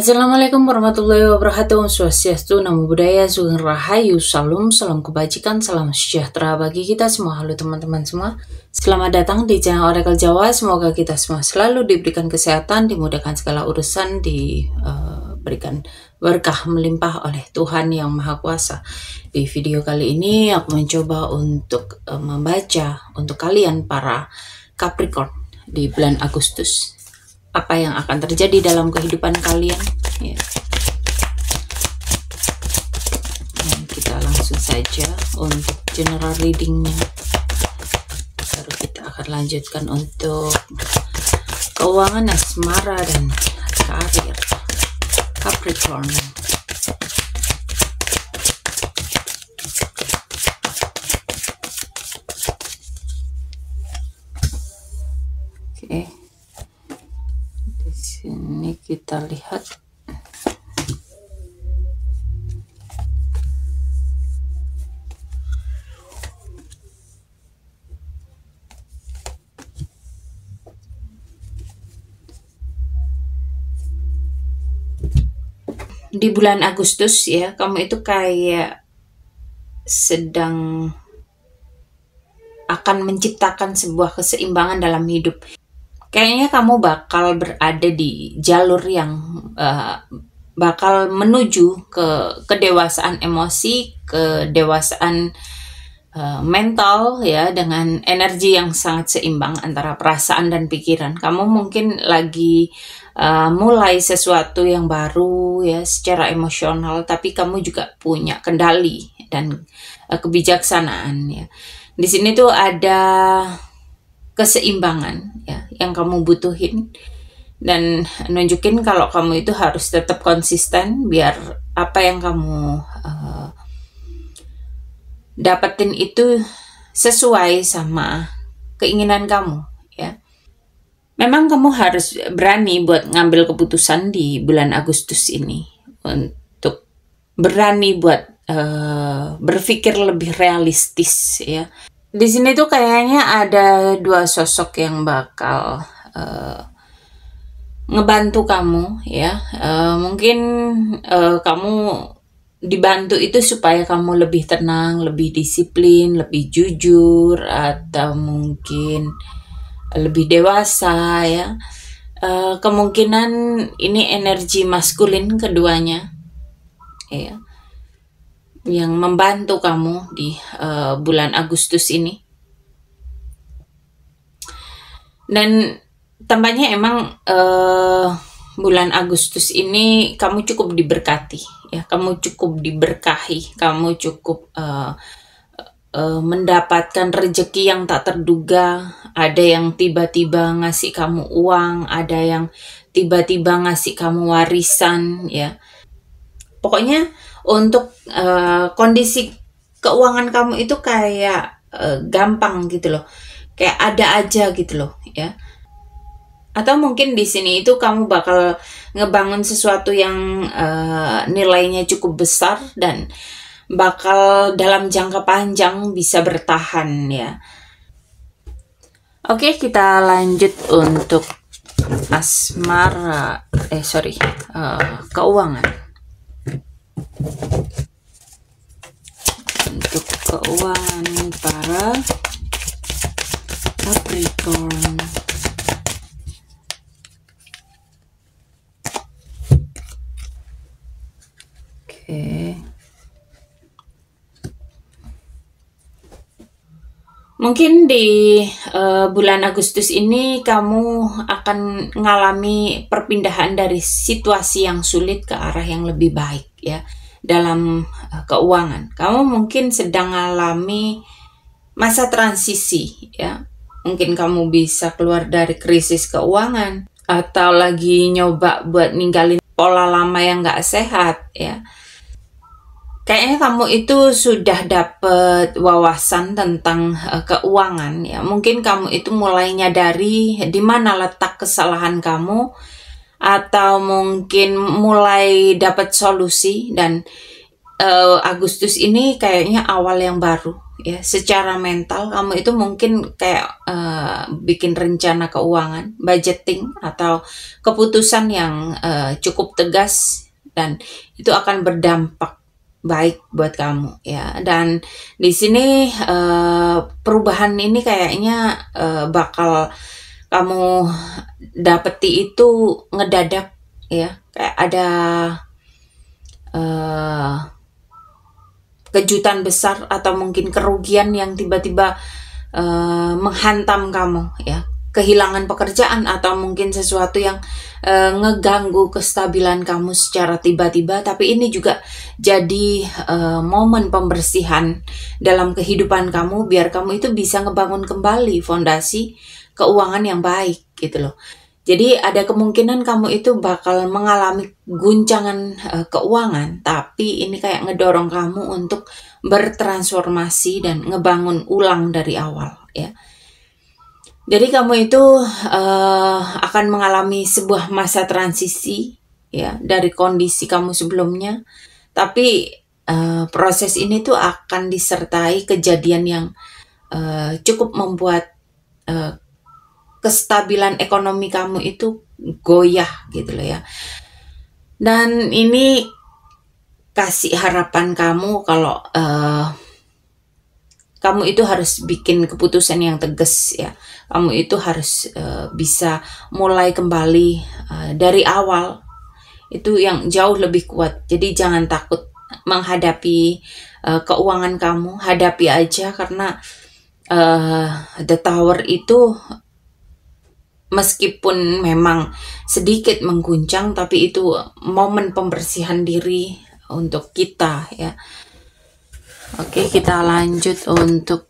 Assalamualaikum warahmatullahi wabarakatuh. Swastiastu, Namo Buddhaya, Sugeng Rahayu, Salam, salam kebajikan, salam sejahtera bagi kita semua. Halo teman-teman semua, selamat datang di channel Oracle Jawa. Semoga kita semua selalu diberikan kesehatan, dimudahkan segala urusan, diberikan berkah melimpah oleh Tuhan Yang Maha Kuasa. Di video kali ini aku mencoba untuk membaca untuk kalian para Capricorn di bulan Agustus. Apa yang akan terjadi dalam kehidupan kalian ya. Dan kita langsung saja untuk general readingnya, baru kita akan lanjutkan untuk keuangan, asmara, dan karir Capricorn. Oke, sini kita lihat di bulan Agustus ya, kamu itu kayak sedang akan menciptakan sebuah keseimbangan dalam hidup. Kayaknya kamu bakal berada di jalur yang bakal menuju ke kedewasaan emosi, kedewasaan mental ya, dengan energi yang sangat seimbang antara perasaan dan pikiran. Kamu mungkin lagi mulai sesuatu yang baru ya secara emosional, tapi kamu juga punya kendali dan kebijaksanaan ya. Di sini tuh ada keseimbangan ya yang kamu butuhin, dan nunjukin kalau kamu itu harus tetap konsisten biar apa yang kamu dapetin itu sesuai sama keinginan kamu ya. Memang kamu harus berani buat ngambil keputusan di bulan Agustus ini, untuk berani buat berpikir lebih realistis ya. Di sini tuh kayaknya ada dua sosok yang bakal ngebantu kamu ya. Mungkin kamu dibantu itu supaya kamu lebih tenang, lebih disiplin, lebih jujur, atau mungkin lebih dewasa ya. Kemungkinan ini energi maskulin keduanya ya, yang membantu kamu di bulan Agustus ini. Dan tampaknya emang bulan Agustus ini kamu cukup diberkati ya, kamu cukup diberkahi, kamu cukup mendapatkan rezeki yang tak terduga. Ada yang tiba-tiba ngasih kamu uang, ada yang tiba-tiba ngasih kamu warisan ya. Pokoknya untuk kondisi keuangan kamu itu kayak gampang gitu loh, kayak ada aja gitu loh ya. Atau mungkin di sini itu kamu bakal ngebangun sesuatu yang nilainya cukup besar dan bakal dalam jangka panjang bisa bertahan ya. Oke, kita lanjut untuk asmara, keuangan. Untuk keuangan para Capricorn. Oke. Mungkin di bulan Agustus ini kamu akan mengalami perpindahan dari situasi yang sulit ke arah yang lebih baik ya. Dalam keuangan, kamu mungkin sedang mengalami masa transisi ya. Mungkin kamu bisa keluar dari krisis keuangan, atau lagi nyoba buat ninggalin pola lama yang gak sehat ya. Kayaknya kamu itu sudah dapet wawasan tentang keuangan ya. Mungkin kamu itu mulai nyadari di mana letak kesalahan kamu, atau mungkin mulai dapat solusi. Dan Agustus ini kayaknya awal yang baru ya. Secara mental kamu itu mungkin kayak bikin rencana keuangan, budgeting atau keputusan yang cukup tegas, dan itu akan berdampak baik buat kamu ya. Dan di sini perubahan ini kayaknya bakal kamu dapeti itu ngedadak ya, kayak ada kejutan besar atau mungkin kerugian yang tiba-tiba menghantam kamu ya, kehilangan pekerjaan atau mungkin sesuatu yang ngeganggu kestabilan kamu secara tiba-tiba. Tapi ini juga jadi momen pembersihan dalam kehidupan kamu, biar kamu itu bisa ngebangun kembali fondasi keuangan yang baik gitu loh. Jadi ada kemungkinan kamu itu bakal mengalami guncangan keuangan, tapi ini kayak ngedorong kamu untuk bertransformasi dan ngebangun ulang dari awal ya. Jadi kamu itu akan mengalami sebuah masa transisi ya dari kondisi kamu sebelumnya, tapi proses ini tuh akan disertai kejadian yang cukup membuat kestabilan ekonomi kamu itu goyah gitu loh ya. Dan ini kasih harapan kamu kalau kamu itu harus bikin keputusan yang tegas ya. Kamu itu harus bisa mulai kembali dari awal, itu yang jauh lebih kuat. Jadi jangan takut menghadapi keuangan kamu, hadapi aja, karena The Tower itu meskipun memang sedikit mengguncang, tapi itu momen pembersihan diri untuk kita ya. Oke, kita lanjut untuk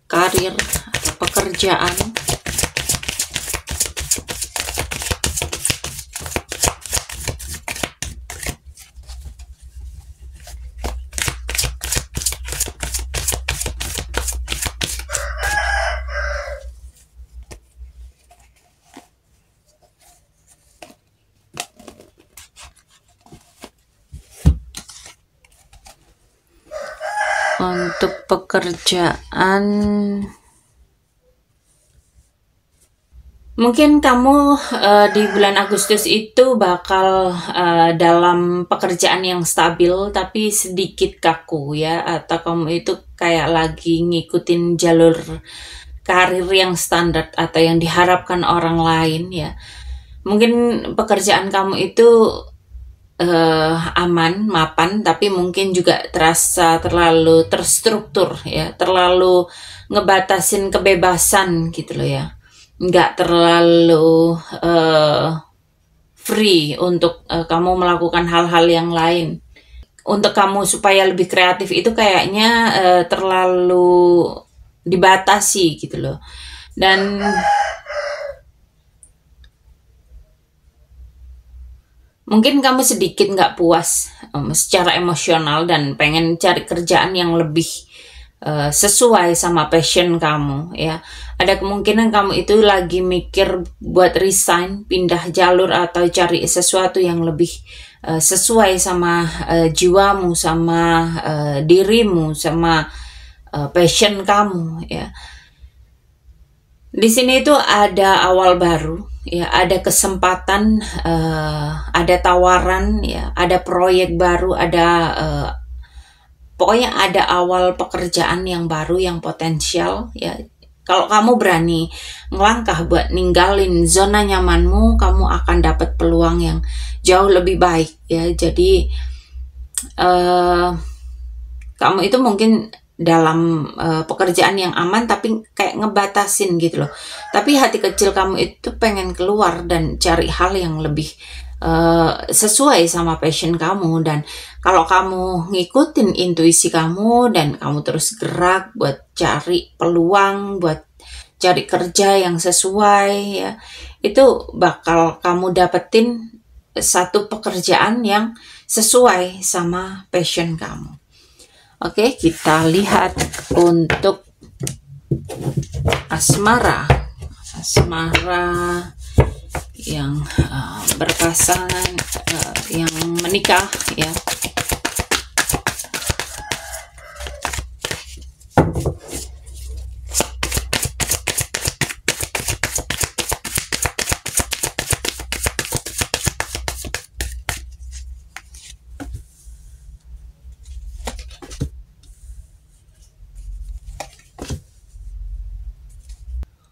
karir atau pekerjaan. Untuk pekerjaan, mungkin kamu di bulan Agustus itu bakal dalam pekerjaan yang stabil tapi sedikit kaku ya, atau kamu itu kayak lagi ngikutin jalur karir yang standar atau yang diharapkan orang lain ya. Mungkin pekerjaan kamu itu aman, mapan, tapi mungkin juga terasa terlalu terstruktur ya, terlalu ngebatasin kebebasan gitu loh ya, nggak terlalu free untuk kamu melakukan hal-hal yang lain. Untuk kamu supaya lebih kreatif itu kayaknya terlalu dibatasi gitu loh. Dan mungkin kamu sedikit nggak puas secara emosional dan pengen cari kerjaan yang lebih sesuai sama passion kamu ya. Ada kemungkinan kamu itu lagi mikir buat resign, pindah jalur, atau cari sesuatu yang lebih sesuai sama jiwamu, sama dirimu, sama passion kamu ya. Di sini itu ada awal baru ya, ada kesempatan, ada tawaran ya, ada proyek baru, ada pokoknya ada awal pekerjaan yang baru yang potensial ya. Kalau kamu berani ngelangkah buat ninggalin zona nyamanmu, kamu akan dapat peluang yang jauh lebih baik ya. Jadi kamu itu mungkin dalam pekerjaan yang aman tapi kayak ngebatasin gitu loh. Tapi hati kecil kamu itu pengen keluar dan cari hal yang lebih sesuai sama passion kamu. Dan kalau kamu ngikutin intuisi kamu dan kamu terus gerak buat cari peluang, buat cari kerja yang sesuai ya, itu bakal kamu dapetin satu pekerjaan yang sesuai sama passion kamu. Oke, kita lihat untuk asmara. Asmara yang berpasangan, yang menikah ya.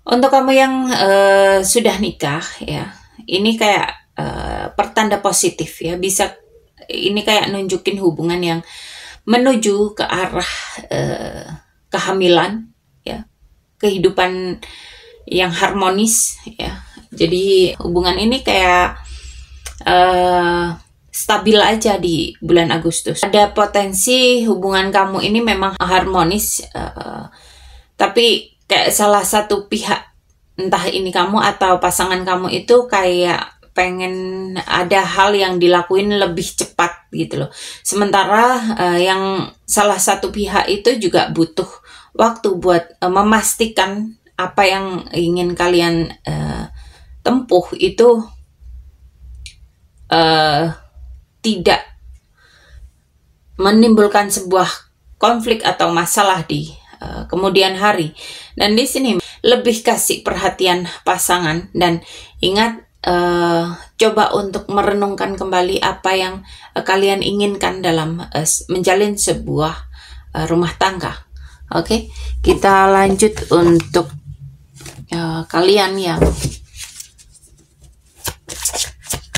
Untuk kamu yang sudah nikah ya, ini kayak pertanda positif ya. Bisa ini kayak nunjukin hubungan yang menuju ke arah kehamilan ya, kehidupan yang harmonis ya. Jadi hubungan ini kayak stabil aja di bulan Agustus. Ada potensi hubungan kamu ini memang harmonis, tapi kayak salah satu pihak, entah ini kamu atau pasangan kamu itu kayak pengen ada hal yang dilakuin lebih cepat gitu loh. Sementara yang salah satu pihak itu juga butuh waktu buat memastikan apa yang ingin kalian tempuh itu tidak menimbulkan sebuah konflik atau masalah di kemudian hari. Dan di sini lebih kasih perhatian pasangan, dan ingat, coba untuk merenungkan kembali apa yang kalian inginkan dalam menjalin sebuah rumah tangga. Oke, kita lanjut untuk kalian yang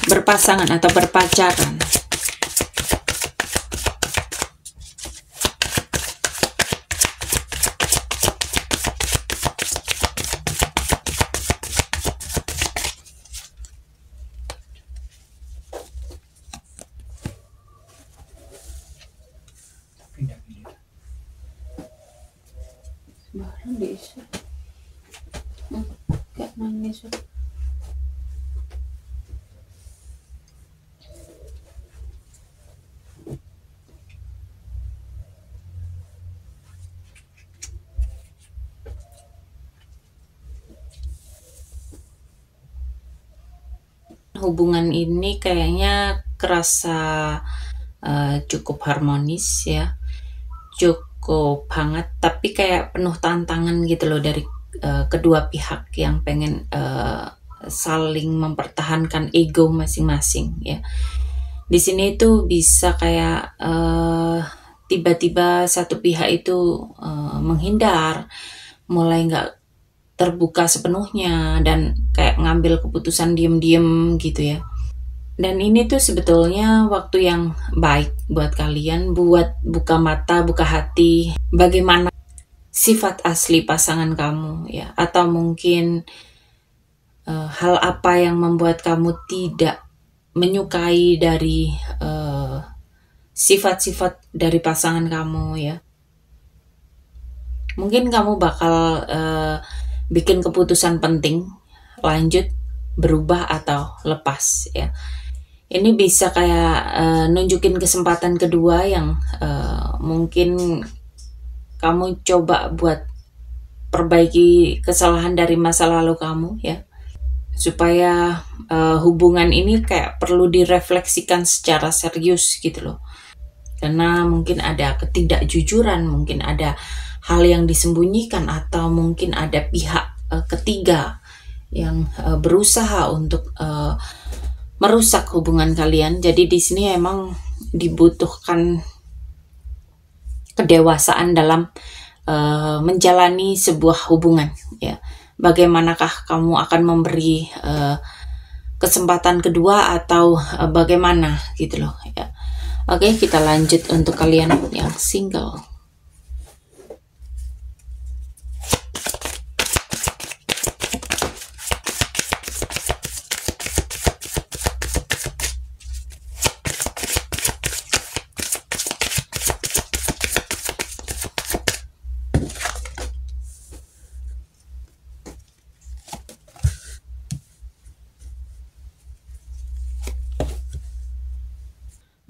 berpasangan atau berpacaran. Barang bisa. Kayak manis. Hubungan ini kayaknya kerasa cukup harmonis ya, cukup hangat, tapi kayak penuh tantangan gitu loh dari kedua pihak yang pengen saling mempertahankan ego masing-masing ya. Di sini itu bisa kayak tiba-tiba satu pihak itu menghindar, mulai nggak terbuka sepenuhnya, dan kayak ngambil keputusan diem-diem gitu ya. Dan ini tuh sebetulnya waktu yang baik buat kalian buat buka mata, buka hati, bagaimana sifat asli pasangan kamu ya, atau mungkin hal apa yang membuat kamu tidak menyukai dari sifat-sifat dari pasangan kamu ya. Mungkin kamu bakal bikin keputusan penting, lanjut, berubah, atau lepas ya. Ini bisa kayak nunjukin kesempatan kedua yang mungkin kamu coba buat perbaiki kesalahan dari masa lalu kamu ya, supaya hubungan ini kayak perlu direfleksikan secara serius gitu loh. Karena mungkin ada ketidakjujuran, mungkin ada hal yang disembunyikan, atau mungkin ada pihak ketiga yang berusaha untuk merusak hubungan kalian. Jadi di sini emang dibutuhkan kedewasaan dalam menjalani sebuah hubungan ya. Bagaimanakah kamu akan memberi kesempatan kedua, atau bagaimana gitu loh ya. Oke, kita lanjut untuk kalian yang single.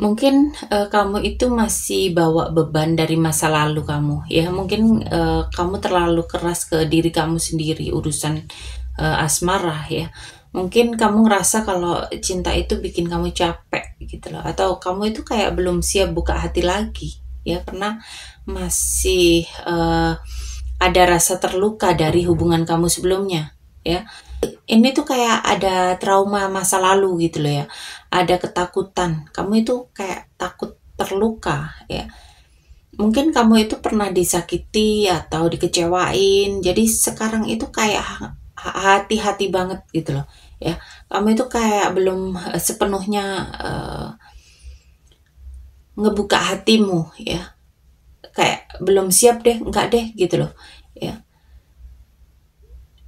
Mungkin kamu itu masih bawa beban dari masa lalu kamu ya. Mungkin kamu terlalu keras ke diri kamu sendiri urusan asmara ya. Mungkin kamu ngerasa kalau cinta itu bikin kamu capek gitu loh, atau kamu itu kayak belum siap buka hati lagi ya, karena masih ada rasa terluka dari hubungan kamu sebelumnya ya. Ini tuh kayak ada trauma masa lalu gitu loh ya. Ada ketakutan. Kamu itu kayak takut terluka ya. Mungkin kamu itu pernah disakiti atau dikecewain. Jadi sekarang itu kayak hati-hati banget gitu loh ya. Kamu itu kayak belum sepenuhnya ngebuka hatimu ya. Kayak belum siap deh, enggak deh gitu loh ya.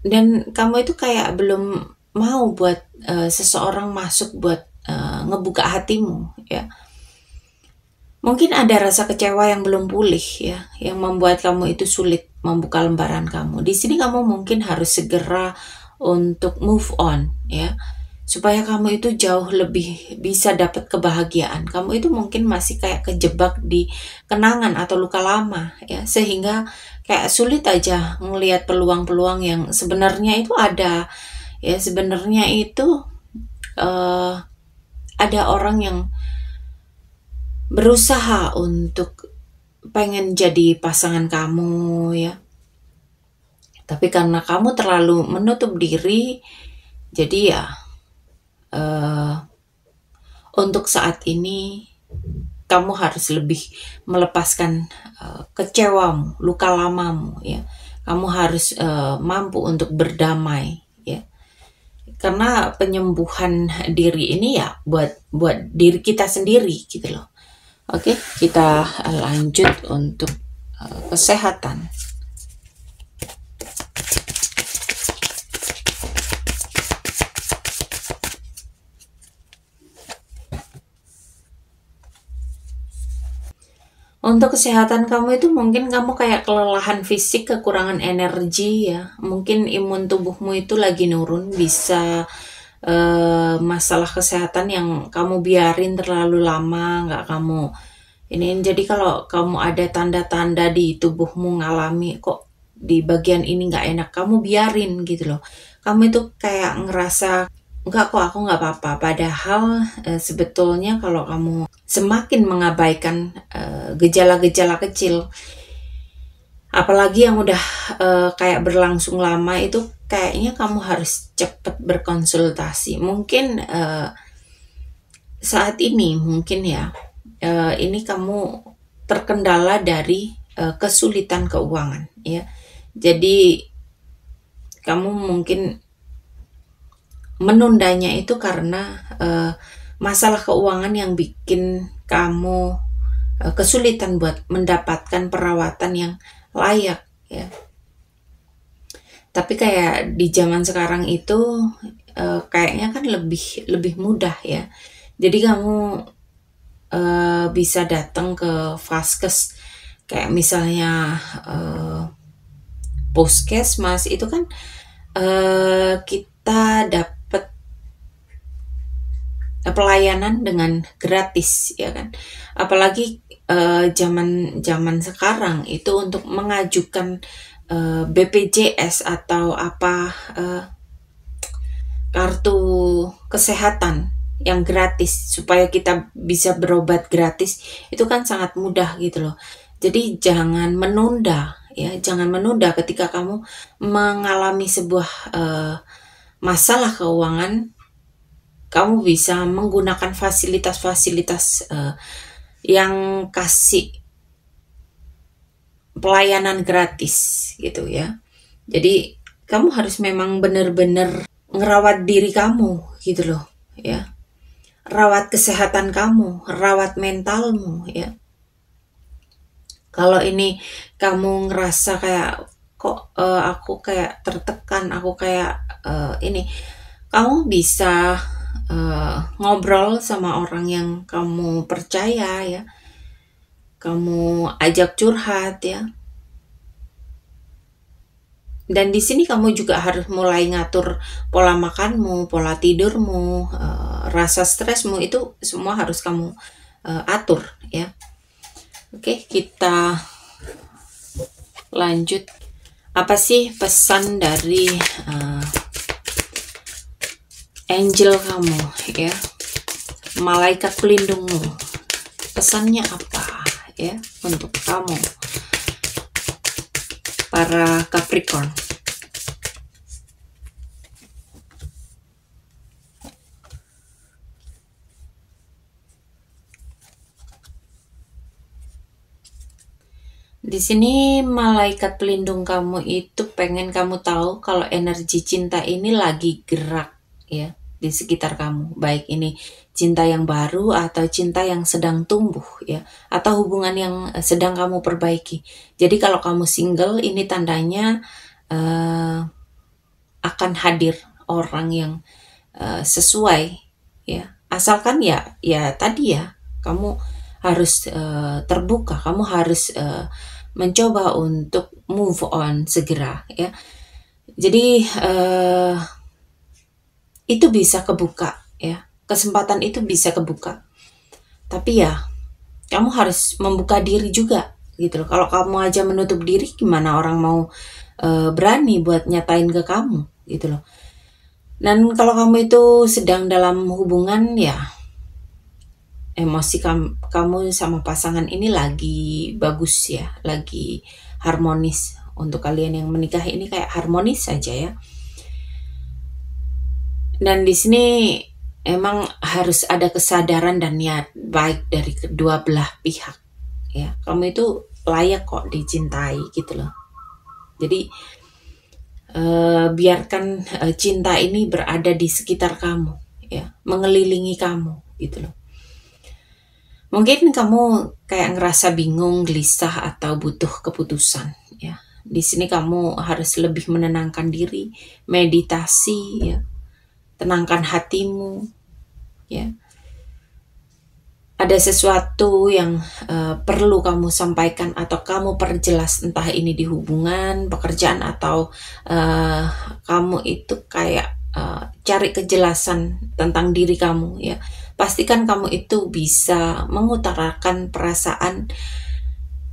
Dan kamu itu kayak belum mau buat seseorang masuk buat ngebuka hatimu ya. Mungkin ada rasa kecewa yang belum pulih ya, yang membuat kamu itu sulit membuka lembaran kamu. Di sini kamu mungkin harus segera untuk move on ya, supaya kamu itu jauh lebih bisa dapat kebahagiaan. Kamu itu mungkin masih kayak kejebak di kenangan atau luka lama ya, sehingga kayak sulit aja ngelihat peluang-peluang yang sebenarnya itu ada ya. Sebenarnya itu ada orang yang berusaha untuk pengen jadi pasangan kamu ya, tapi karena kamu terlalu menutup diri, jadi ya untuk saat ini kamu harus lebih melepaskan kecewamu, luka lamamu ya. Kamu harus mampu untuk berdamai ya. Karena penyembuhan diri ini ya buat diri kita sendiri gitu loh. Oke, kita lanjut untuk kesehatan. Untuk kesehatan kamu itu mungkin kamu kayak kelelahan fisik, kekurangan energi ya. Mungkin imun tubuhmu itu lagi nurun, bisa masalah kesehatan yang kamu biarin terlalu lama, nggak kamu ini. Jadi kalau kamu ada tanda-tanda di tubuhmu ngalami kok di bagian ini nggak enak, kamu biarin gitu loh. Kamu itu kayak ngerasa enggak kok, aku nggak apa-apa. Padahal sebetulnya kalau kamu semakin mengabaikan gejala-gejala kecil, apalagi yang udah kayak berlangsung lama, itu kayaknya kamu harus cepet berkonsultasi. Mungkin saat ini mungkin ya ini kamu terkendala dari kesulitan keuangan ya. Jadi kamu mungkin menundanya itu karena masalah keuangan yang bikin kamu kesulitan buat mendapatkan perawatan yang layak ya. Tapi kayak di zaman sekarang itu kayaknya kan lebih mudah ya. Jadi kamu bisa datang ke vaskes, kayak misalnya puskesmas itu kan kita dapat pelayanan dengan gratis ya kan. Apalagi zaman sekarang itu untuk mengajukan BPJS atau apa kartu kesehatan yang gratis supaya kita bisa berobat gratis, itu kan sangat mudah gitu loh. Jadi jangan menunda ya, jangan menunda ketika kamu mengalami sebuah masalah keuangan. Kamu bisa menggunakan fasilitas-fasilitas yang kasih pelayanan gratis gitu ya. Jadi kamu harus memang benar-benar ngerawat diri kamu gitu loh ya. Rawat kesehatan kamu, rawat mentalmu ya. Kalau ini kamu ngerasa kayak kok aku kayak tertekan, aku kayak ini, kamu bisa ngobrol sama orang yang kamu percaya ya. Kamu ajak curhat ya. Dan di sini kamu juga harus mulai ngatur pola makanmu, pola tidurmu, rasa stresmu, itu semua harus kamu atur ya. Oke, kita lanjut. Apa sih pesan dari angel kamu ya, malaikat pelindungmu, pesannya apa ya untuk kamu para Capricorn? Di sini malaikat pelindung kamu itu pengen kamu tahu kalau energi cinta ini lagi gerak ya di sekitar kamu. Baik ini cinta yang baru atau cinta yang sedang tumbuh ya, atau hubungan yang sedang kamu perbaiki. Jadi kalau kamu single, ini tandanya akan hadir orang yang sesuai ya. Asalkan ya tadi ya, kamu harus terbuka, kamu harus mencoba untuk move on segera ya. Jadi itu bisa kebuka ya, kesempatan itu bisa kebuka. Tapi ya kamu harus membuka diri juga gitu loh. Kalau kamu aja menutup diri, gimana orang mau berani buat nyatain ke kamu gitu loh. Dan kalau kamu itu sedang dalam hubungan ya, emosi kamu sama pasangan ini lagi bagus ya, lagi harmonis. Untuk kalian yang menikah ini kayak harmonis saja ya. Dan di sini emang harus ada kesadaran dan niat baik dari kedua belah pihak ya. Kamu itu layak kok dicintai gitu loh. Jadi biarkan cinta ini berada di sekitar kamu ya, mengelilingi kamu gitu loh. Mungkin kamu kayak ngerasa bingung, gelisah, atau butuh keputusan ya. Di sini kamu harus lebih menenangkan diri, meditasi ya, tenangkan hatimu ya. Ada sesuatu yang perlu kamu sampaikan atau kamu perjelas, entah ini di hubungan, pekerjaan, atau kamu itu kayak cari kejelasan tentang diri kamu ya. Pastikan kamu itu bisa mengutarakan perasaan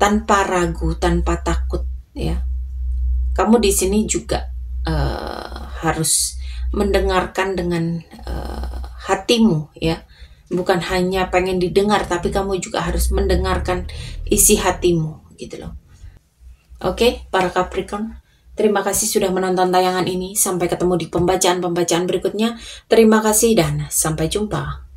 tanpa ragu, tanpa takut ya. Kamu di sini juga harus mendengarkan dengan hatimu ya. Bukan hanya pengen didengar, tapi kamu juga harus mendengarkan isi hatimu gitu loh. Oke, para Capricorn, terima kasih sudah menonton tayangan ini. Sampai ketemu di pembacaan-pembacaan berikutnya. Terima kasih dan sampai jumpa.